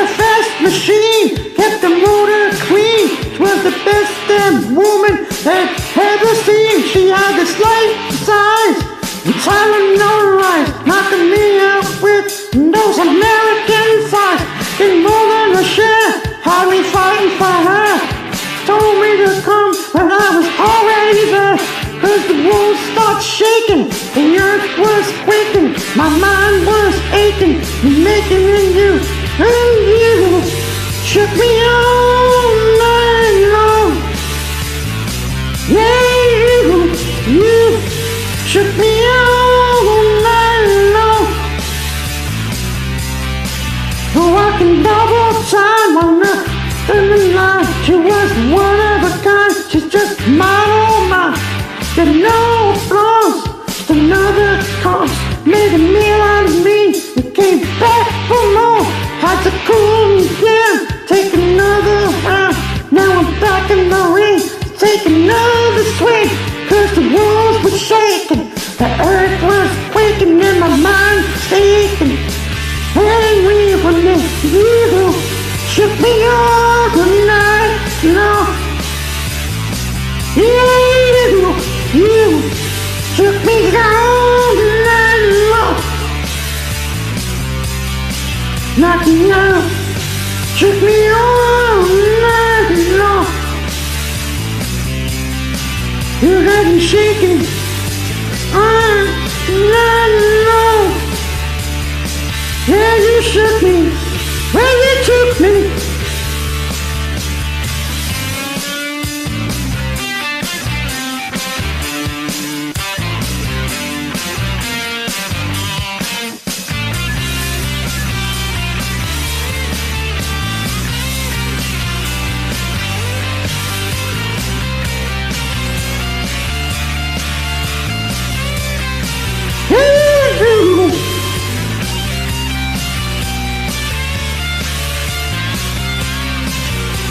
a fast machine, kept the motor clean. She was the best damn woman that ever seen. She had the slight size, Tylenol, knocking me out with those American fries. Didn't more than a share, had me fighting for her. Told me to come when I was already there. Cause the world started shaking, the earth was quaking, my mind was aching, making you, and you shook me all night long. Yeah, you shook me all night long. Working double time on her in the line. She was one of a kind, she's just mine, oh mine. Got no flaws, just another cost. Made a meal out of me, and came back for more. Had to cool again, take another round. Now I'm back in the ring, take another swing. Cause the walls were shaking, the earth was quaking, and my mind was aching. Angry when you shook me all the night long. You shook me all the night long. Knocked me out, shook me all night long. You had me shaking all night long. Yeah, you shook me, well you took me.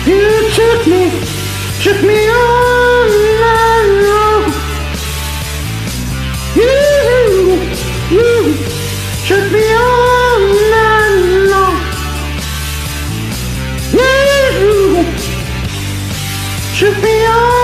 You shook me all night long. You shook me all night long. You shook me all